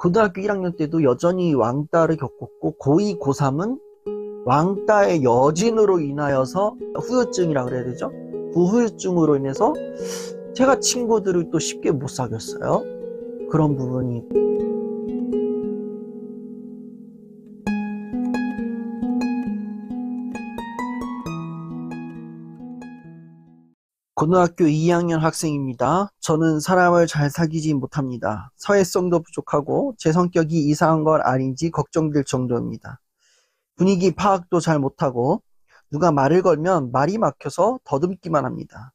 고등학교 1학년 때도 여전히 왕따를 겪었고 고2, 고3은 왕따의 여진으로 인하여서 후유증이라 그래야 되죠? 후유증으로 인해서 제가 친구들을 또 쉽게 못 사귀었어요. 그런 부분이. 고등학교 2학년 학생입니다. 저는 사람을 잘 사귀지 못합니다. 사회성도 부족하고 제 성격이 이상한 건 아닌지 걱정될 정도입니다. 분위기 파악도 잘 못하고 누가 말을 걸면 말이 막혀서 더듬기만 합니다.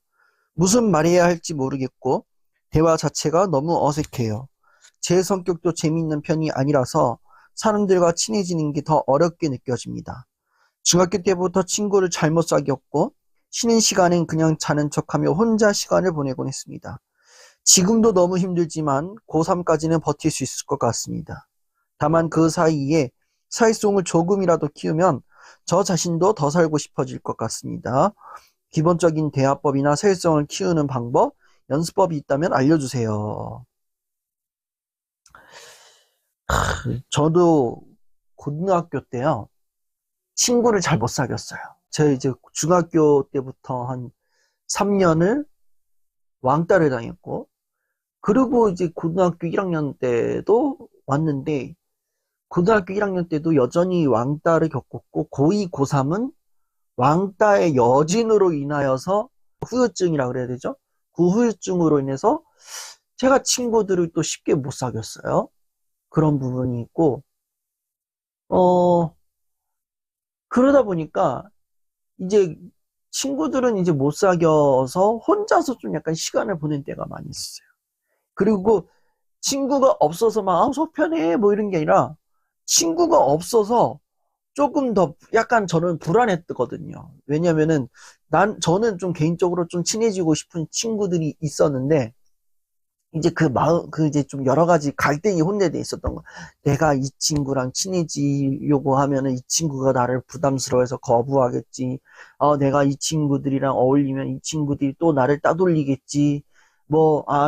무슨 말해야 할지 모르겠고 대화 자체가 너무 어색해요. 제 성격도 재미있는 편이 아니라서 사람들과 친해지는 게 더 어렵게 느껴집니다. 중학교 때부터 친구를 잘못 사귀었고 쉬는 시간엔 그냥 자는 척하며 혼자 시간을 보내곤 했습니다. 지금도 너무 힘들지만 고3까지는 버틸 수 있을 것 같습니다. 다만 그 사이에 사회성을 조금이라도 키우면 저 자신도 더 살고 싶어질 것 같습니다. 기본적인 대화법이나 사회성을 키우는 방법, 연습법이 있다면 알려주세요. 저도 고등학교 때요, 친구를 잘 못 사귀었어요. 제가 이제 중학교 때부터 한 3년을 왕따를 당했고, 그리고 이제 고등학교 1학년 때도 왔는데, 고등학교 1학년 때도 여전히 왕따를 겪었고, 고2, 고3은 왕따의 여진으로 인하여서 후유증이라 그래야 되죠? 그 후유증으로 인해서 제가 친구들을 또 쉽게 못 사귀었어요. 그런 부분이 있고, 그러다 보니까 이제 친구들은 이제 못 사귀어서 혼자서 좀 약간 시간을 보낸 때가 많이 있어요. 그리고 친구가 없어서 막 속편해 뭐 이런 게 아니라 친구가 없어서 조금 더 약간 저는 불안했거든요. 왜냐면은 저는 좀 개인적으로 좀 친해지고 싶은 친구들이 있었는데 이제 그 마음, 그 이제 좀 여러 가지 갈등이 혼내돼 있었던 거. 내가 이 친구랑 친해지려고 하면은 이 친구가 나를 부담스러워해서 거부하겠지. 내가 이 친구들이랑 어울리면 이 친구들이 또 나를 따돌리겠지.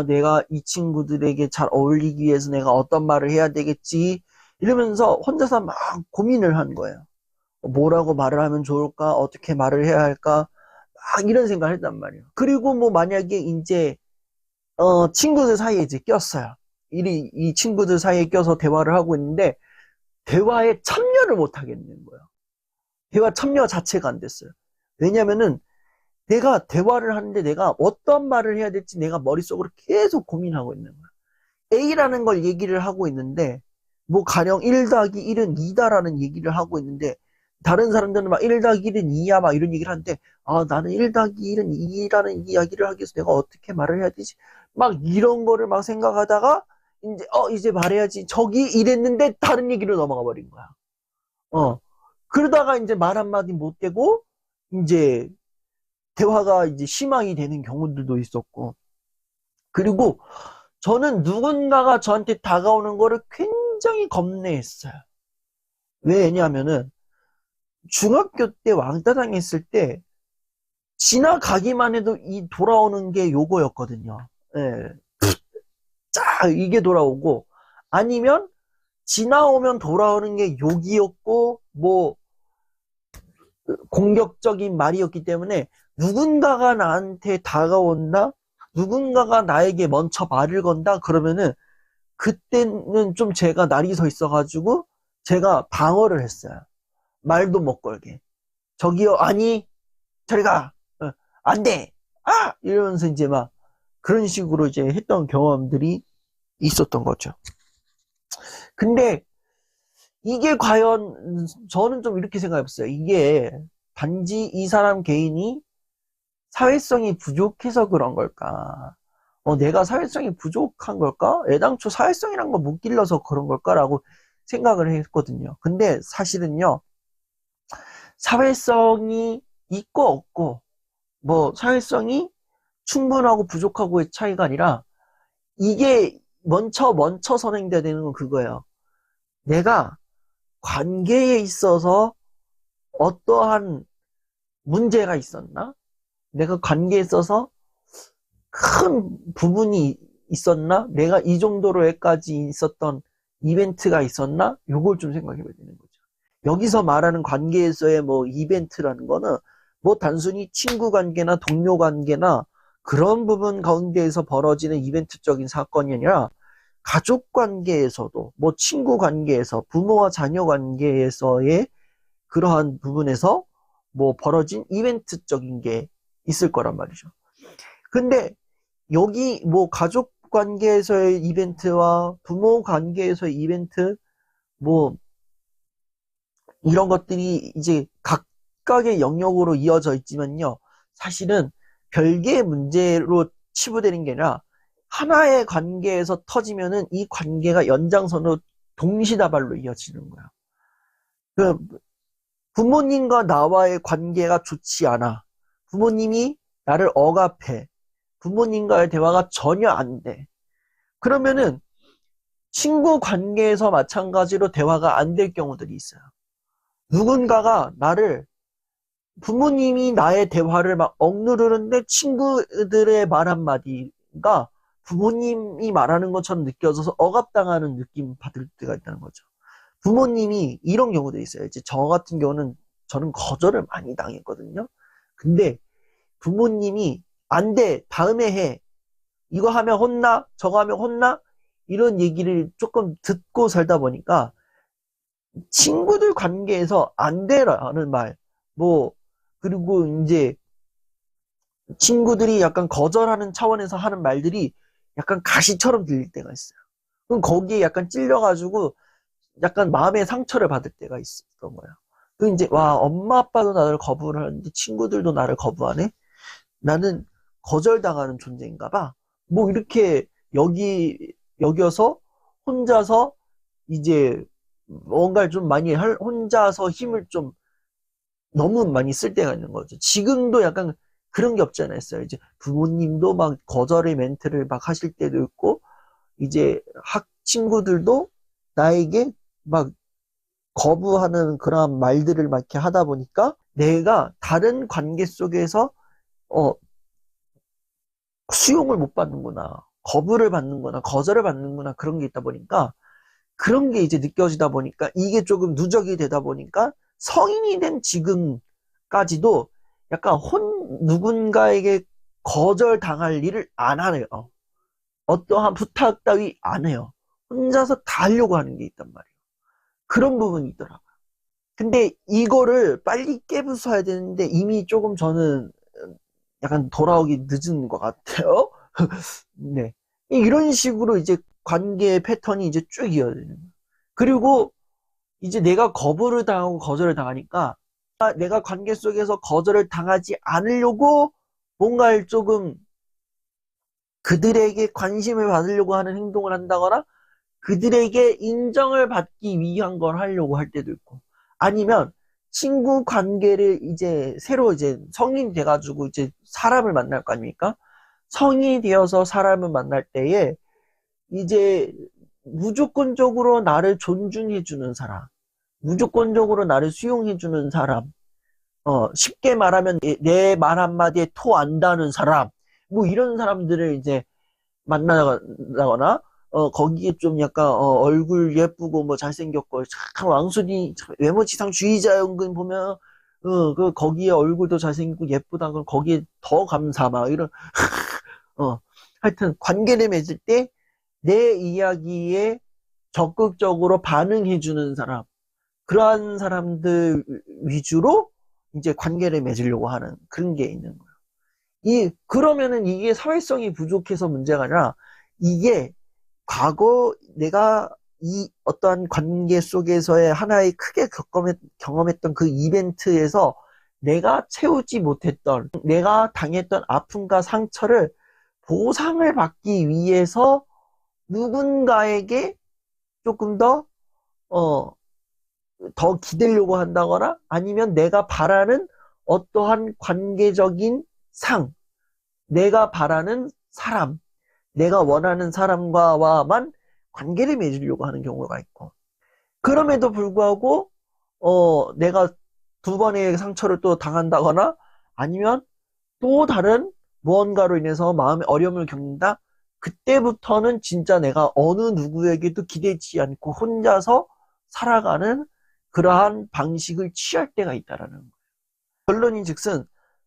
내가 이 친구들에게 잘 어울리기 위해서 내가 어떤 말을 해야 되겠지. 이러면서 혼자서 막 고민을 한 거예요. 뭐라고 말을 하면 좋을까? 어떻게 말을 해야 할까? 막 이런 생각을 했단 말이에요. 그리고 만약에 이제 친구들 사이에 이제 꼈어요. 이 친구들 사이에 껴서 대화를 하고 있는데, 대화에 참여를 못 하겠는 거예요. 대화 참여 자체가 안 됐어요. 왜냐면은, 내가 대화를 하는데 내가 어떤 말을 해야 될지 내가 머릿속으로 계속 고민하고 있는 거예요. A라는 걸 얘기를 하고 있는데, 가령 1 더하기 1은 2다라는 얘기를 하고 있는데, 다른 사람들은 막 1 더하기 1은 2야, 막 이런 얘기를 하는데, 나는 1 더하기 1은 2라는 이야기를 하기 위해서 내가 어떻게 말을 해야 되지? 막 이런 거를 막 생각하다가, 이제 말해야지. 저기 이랬는데 다른 얘기로 넘어가 버린 거야. 그러다가 이제 말 한마디 못 되고, 이제 대화가 이제 실망이 되는 경우들도 있었고, 그리고 저는 누군가가 저한테 다가오는 거를 굉장히 겁내했어요. 왜냐면은, 중학교 때 왕따 당했을 때 지나가기만 해도 이 돌아오는 게 요거였거든요. 예. 쫙 이게 돌아오고 아니면 지나오면 돌아오는 게 욕이었고 공격적인 말이었기 때문에 누군가가 나한테 다가온다, 누군가가 나에게 먼저 말을 건다 그러면은 그때는 좀 제가 날이 서 있어가지고 제가 방어를 했어요. 말도 못 걸게. 저기요, 아니, 저리 가. 안 돼. 이러면서 이제 막 그런 식으로 이제 했던 경험들이 있었던 거죠. 근데 이게 과연 저는 좀 이렇게 생각해봤어요. 이게 단지 이 사람 개인이 사회성이 부족해서 그런 걸까? 내가 사회성이 부족한 걸까? 애당초 사회성이란 거 못 길러서 그런 걸까라고 생각을 했거든요. 근데 사실은요, 사회성이 있고 없고 사회성이 충분하고 부족하고의 차이가 아니라 이게 먼저 선행돼야 되는 건 그거예요. 내가 관계에 있어서 어떠한 문제가 있었나? 내가 관계에 있어서 큰 부분이 있었나? 내가 이 정도로까지 있었던 이벤트가 있었나? 요걸 좀 생각해 봐야 되는 거죠. 여기서 말하는 관계에서의 뭐 이벤트라는 거는 뭐 단순히 친구 관계나 동료 관계나 그런 부분 가운데에서 벌어지는 이벤트적인 사건이 아니라 가족 관계에서도 뭐 친구 관계에서 부모와 자녀 관계에서의 그러한 부분에서 뭐 벌어진 이벤트적인 게 있을 거란 말이죠. 근데 여기 뭐 가족 관계에서의 이벤트와 부모 관계에서의 이벤트 뭐 이런 것들이 이제 각각의 영역으로 이어져 있지만요. 사실은 별개의 문제로 치부되는 게 아니라 하나의 관계에서 터지면은 이 관계가 연장선으로 동시다발로 이어지는 거야. 그 부모님과 나와의 관계가 좋지 않아. 부모님이 나를 억압해. 부모님과의 대화가 전혀 안 돼. 그러면은 친구 관계에서 마찬가지로 대화가 안 될 경우들이 있어요. 누군가가 나를 부모님이 나의 대화를 막 억누르는데 친구들의 말 한마디가 부모님이 말하는 것처럼 느껴져서 억압당하는 느낌 받을 때가 있다는 거죠. 부모님이 이런 경우도 있어요. 이제 저 같은 경우는 저는 거절을 많이 당했거든요. 근데 부모님이 안 돼, 다음에 해. 이거 하면 혼나? 저거 하면 혼나? 이런 얘기를 조금 듣고 살다 보니까 친구들 관계에서 안 돼라는 말, 뭐, 그리고 이제 친구들이 약간 거절하는 차원에서 하는 말들이 약간 가시처럼 들릴 때가 있어요. 그럼 거기에 약간 찔려가지고 약간 마음의 상처를 받을 때가 있었던 거예요. 그 이제, 와, 엄마 아빠도 나를 거부를 하는데 친구들도 나를 거부하네? 나는 거절당하는 존재인가 봐. 뭐 이렇게 여겨서 혼자서 이제 뭔가를 좀 많이 혼자서 힘을 좀 너무 많이 쓸 때가 있는 거죠. 지금도 약간 그런 게 없지 않아 있어요. 이제 부모님도 막 거절의 멘트를 막 하실 때도 있고, 이제 친구들도 나에게 막 거부하는 그런 말들을 막 이렇게 하다 보니까 내가 다른 관계 속에서 어, 수용을 못 받는구나. 거부를 받는구나. 거절을 받는구나. 그런 게 있다 보니까 그런 게 이제 느껴지다 보니까 이게 조금 누적이 되다 보니까 성인이 된 지금까지도 약간 누군가에게 거절당할 일을 안 하네요. 어떠한 부탁 따위 안 해요. 혼자서 다 하려고 하는 게 있단 말이에요. 그런 부분이 있더라고요. 근데 이거를 빨리 깨부숴야 되는데 이미 조금 저는 약간 돌아오기 늦은 것 같아요. 네. 이런 식으로 이제 관계의 패턴이 이제 쭉 이어지는 거예요. 그리고 이제 내가 거부를 당하고 거절을 당하니까 내가 관계 속에서 거절을 당하지 않으려고 뭔가를 조금 그들에게 관심을 받으려고 하는 행동을 한다거나 그들에게 인정을 받기 위한 걸 하려고 할 때도 있고 아니면 친구 관계를 이제 새로 이제 성인이 돼가지고 이제 사람을 만날 거 아닙니까? 성인이 되어서 사람을 만날 때에 이제 무조건적으로 나를 존중해주는 사람, 무조건적으로 나를 수용해주는 사람, 쉽게 말하면 내 말 한마디에 토 안다는 사람, 뭐 이런 사람들을 이제 만나거나, 거기에 좀 약간, 얼굴 예쁘고 뭐 잘생겼고, 참 왕순이, 외모 지상주의자 연근 보면, 거기에 얼굴도 잘생기고 예쁘다, 그럼 거기에 더 감사, 막 이런, 하여튼 관계를 맺을 때 내 이야기에 적극적으로 반응해주는 사람, 그러한 사람들 위주로 이제 관계를 맺으려고 하는 그런 게 있는 거예요. 그러면은 이게 사회성이 부족해서 문제가 아니라 이게 과거 내가 이 어떠한 관계 속에서의 하나의 크게 경험했던 그 이벤트에서 내가 채우지 못했던, 내가 당했던 아픔과 상처를 보상을 받기 위해서 누군가에게 조금 더 기대려고 한다거나 아니면 내가 바라는 어떠한 관계적인 내가 바라는 사람, 내가 원하는 사람과만 관계를 맺으려고 하는 경우가 있고, 그럼에도 불구하고, 내가 두 번의 상처를 또 당한다거나 아니면 또 다른 무언가로 인해서 마음의 어려움을 겪는다? 그때부터는 진짜 내가 어느 누구에게도 기대지 않고 혼자서 살아가는 그러한 방식을 취할 때가 있다라는 거예요. 결론인즉슨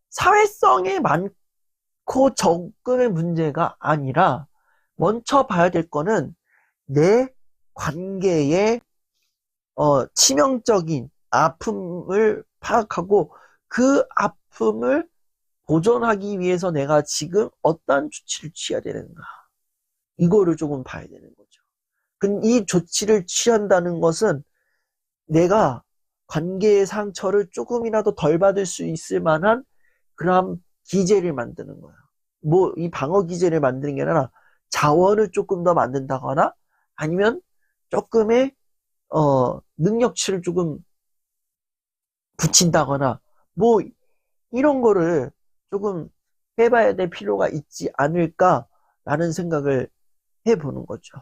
사회성에 많고 적음의 문제가 아니라 먼저 봐야 될 거는 내 관계의 치명적인 아픔을 파악하고 그 아픔을 보존하기 위해서 내가 지금 어떤 조치를 취해야 되는가. 이거를 조금 봐야 되는 거죠. 이 조치를 취한다는 것은 내가 관계의 상처를 조금이라도 덜 받을 수 있을 만한 그런 기제를 만드는 거야. 뭐 이 방어 기제를 만드는 게 아니라 자원을 조금 더 만든다거나 아니면 조금의 능력치를 조금 붙인다거나 뭐 이런 거를 조금 해봐야 될 필요가 있지 않을까라는 생각을 해보는 거죠.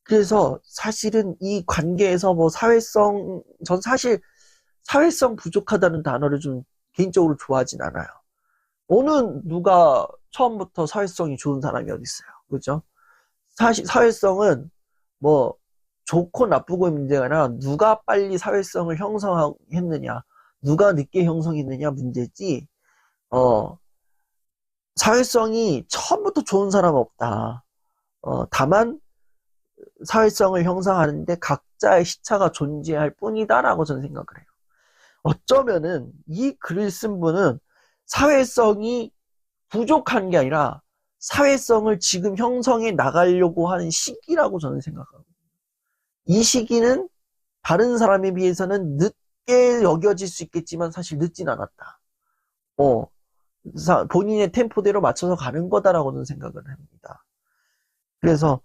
그래서 사실은 이 관계에서 뭐 전 사실 사회성 부족하다는 단어를 좀 개인적으로 좋아하진 않아요. 어느 누가 처음부터 사회성이 좋은 사람이 어디 있어요. 그죠? 사실 사회성은 뭐 좋고 나쁘고의 문제가 아니라 누가 빨리 사회성을 형성했느냐, 누가 늦게 형성했느냐 문제지, 사회성이 처음부터 좋은 사람은 없다. 다만 사회성을 형성하는데 각자의 시차가 존재할 뿐이다라고 저는 생각을 해요. 어쩌면은 이 글을 쓴 분은 사회성이 부족한 게 아니라 사회성을 지금 형성해 나가려고 하는 시기라고 저는 생각하고, 이 시기는 다른 사람에 비해서는 늦게 여겨질 수 있겠지만 사실 늦진 않았다. 본인의 템포대로 맞춰서 가는 거다라고 저는 생각을 합니다. 그래서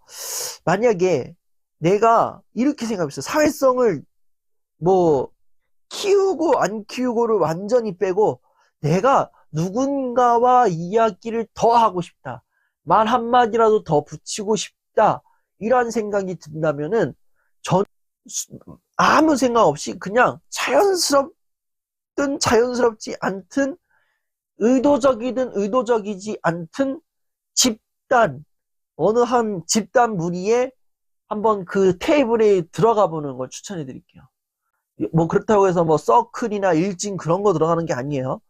만약에 내가 이렇게 생각했어요. 사회성을 뭐 키우고 안 키우고를 완전히 빼고 내가 누군가와 이야기를 더 하고 싶다. 말 한마디라도 더 붙이고 싶다. 이런 생각이 든다면은 전 아무 생각 없이 그냥 자연스럽든 자연스럽지 않든 의도적이든 의도적이지 않든 어느 한 집단 무리에 한번 그 테이블에 들어가 보는 걸 추천해 드릴게요. 뭐 그렇다고 해서 뭐 서클이나 일진 그런 거 들어가는 게 아니에요.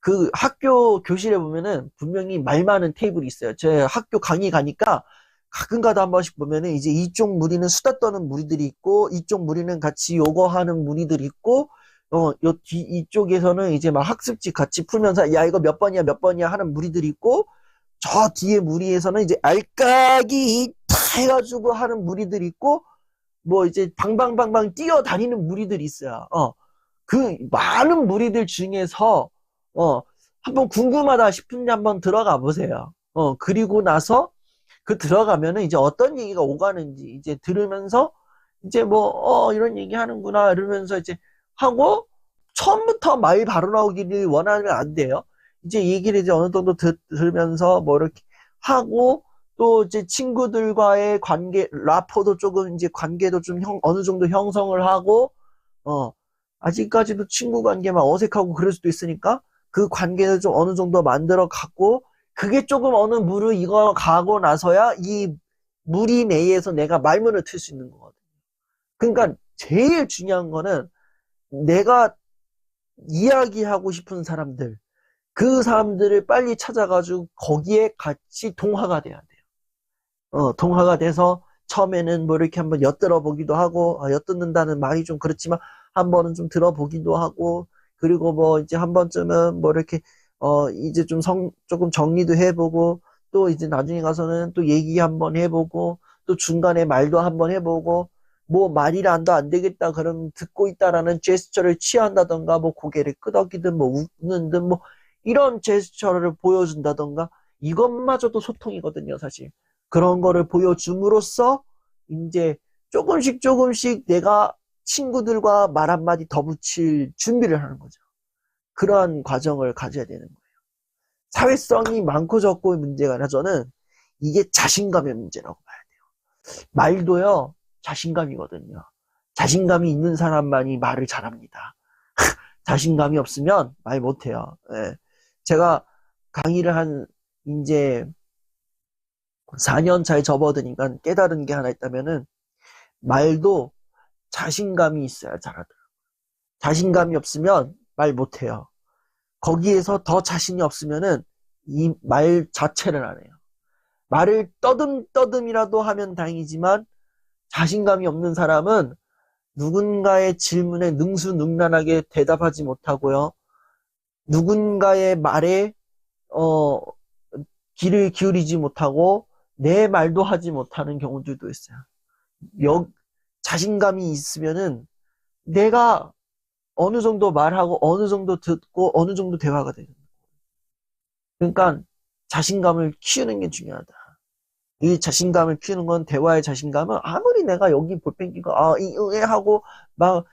그 학교 교실에 보면은 분명히 말 많은 테이블이 있어요. 제 학교 강의 가니까 가끔가다 한 번씩 보면은 이제 이쪽 무리는 수다 떠는 무리들이 있고 이쪽 무리는 같이 요거 하는 무리들이 있고 이쪽에서는 이제 막 학습지 같이 풀면서 야 이거 몇 번이야 몇 번이야 하는 무리들이 있고 저 뒤에 무리에서는 이제 알까기 다 해가지고 하는 무리들이 있고 뭐 이제 방방방방 뛰어다니는 무리들이 있어요. 그 많은 무리들 중에서 한번 궁금하다 싶은데 한번 들어가 보세요. 그리고 나서 그 들어가면은 이제 어떤 얘기가 오가는지 이제 들으면서 이제 뭐 이런 얘기 하는구나 이러면서 이제 하고 처음부터 말 바로 나오기를 원하면 안 돼요. 이제 얘기를 이제 어느 정도 들으면서 뭐 이렇게 하고 또 이제 친구들과의 관계 라포도 조금 이제 관계도 좀 어느 정도 형성을 하고 아직까지도 친구 관계만 어색하고 그럴 수도 있으니까 그 관계를 좀 어느 정도 만들어 갖고 그게 조금 어느 물을 익어 가고 나서야 이 무리 내에서 내가 말문을 틀 수 있는 거거든요. 그러니까 제일 중요한 거는 내가 이야기하고 싶은 사람들, 그 사람들을 빨리 찾아가지고 거기에 같이 동화가 돼야 돼요. 동화가 돼서 처음에는 뭐 이렇게 한번 엿들어 보기도 하고, 엿듣는다는 말이 좀 그렇지만 한 번은 좀 들어보기도 하고, 그리고 뭐 이제 한 번쯤은 뭐 이렇게 이제 좀 조금 정리도 해보고, 또 이제 나중에 가서는 또 얘기 한번 해보고, 또 중간에 말도 한번 해보고, 뭐 말이란도 안 되겠다 그러면 듣고 있다라는 제스처를 취한다던가, 뭐 고개를 끄덕이든 뭐 웃는 듯 뭐 이런 제스처를 보여준다던가, 이것마저도 소통이거든요, 사실. 그런 거를 보여줌으로써 이제 조금씩 내가 친구들과 말 한마디 더 붙일 준비를 하는 거죠. 그러한 과정을 가져야 되는 거예요. 사회성이 많고 적고의 문제가 아니라 저는 이게 자신감의 문제라고 봐야 돼요. 말도요, 자신감이거든요. 자신감이 있는 사람만이 말을 잘합니다. 자신감이 없으면 말 못해요. 예. 제가 강의를 이제 4년 잘 접어드니까 깨달은 게 하나 있다면은 말도 자신감이 있어야 잘하더라고요. 자신감이 없으면 말 못해요. 거기에서 더 자신이 없으면은 이 말 자체를 안 해요. 말을 떠듬떠듬이라도 하면 다행이지만 자신감이 없는 사람은 누군가의 질문에 능수능란하게 대답하지 못하고요. 누군가의 말에 귀를 기울이지 못하고 내 말도 하지 못하는 경우들도 있어요. 자신감이 있으면은 내가 어느 정도 말하고 어느 정도 듣고 어느 정도 대화가 되는 거예요. 그러니까 자신감을 키우는 게 중요하다. 이 자신감을 키우는 건 대화의 자신감은 아무리 내가 여기 볼펜 끼고 하고 막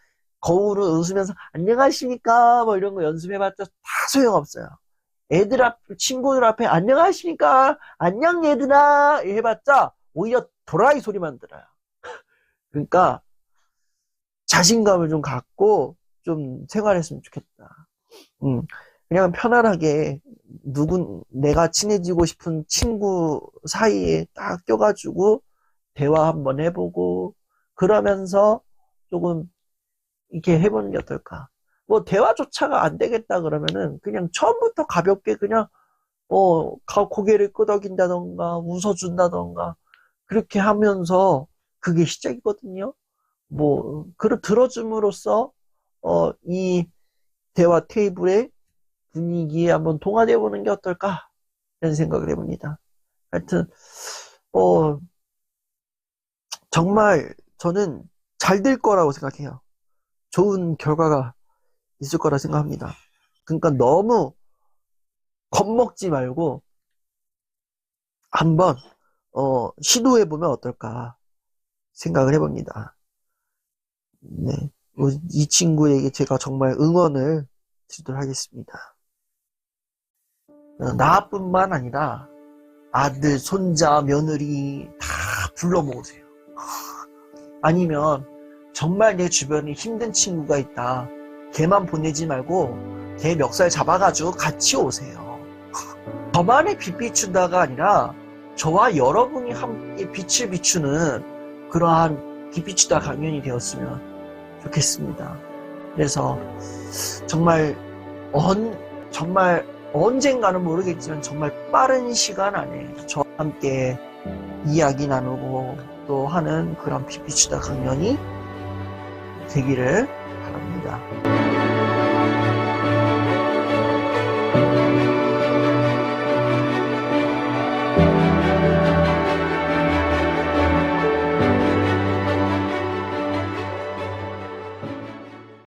거울을 웃으면서 안녕하십니까 뭐 이런 거 연습해봤자 다 소용없어요. 친구들 앞에 안녕하십니까 안녕 얘들아 해봤자 오히려 도라이 소리만 들어요. 그러니까 자신감을 좀 갖고 좀 생활했으면 좋겠다. 그냥 편안하게 내가 친해지고 싶은 친구 사이에 딱 껴가지고 대화 한번 해보고 그러면서 조금 이렇게 해보는 게 어떨까. 뭐 대화조차가 안 되겠다 그러면은 그냥 처음부터 가볍게 그냥 고개를 끄덕인다던가 웃어준다던가 그렇게 하면서 그게 시작이거든요. 뭐 들어줌으로써 이 대화 테이블의 분위기에 한번 동화되어 보는 게 어떨까 이런 생각을 해봅니다. 하여튼 정말 저는 잘 될 거라고 생각해요. 좋은 결과가 있을 거라 생각합니다. 그러니까 너무 겁먹지 말고 한번 시도해 보면 어떨까 생각을 해봅니다. 네, 이 친구에게 제가 정말 응원을 드리도록 하겠습니다. 나뿐만 아니라 아들, 손자, 며느리 다 불러 모으세요. 아니면 정말 내 주변에 힘든 친구가 있다. 걔만 보내지 말고 걔 멱살 잡아가지고 같이 오세요. 저만의 빛 비춘다가 아니라 저와 여러분이 함께 빛을 비추는 그러한 빛 비추다 강연이 되었으면 좋겠습니다. 그래서 정말 언젠가는 모르겠지만 정말 빠른 시간 안에 저와 함께 이야기 나누고 또 하는 그런 빛 비추다 강연이 되기를 바랍니다.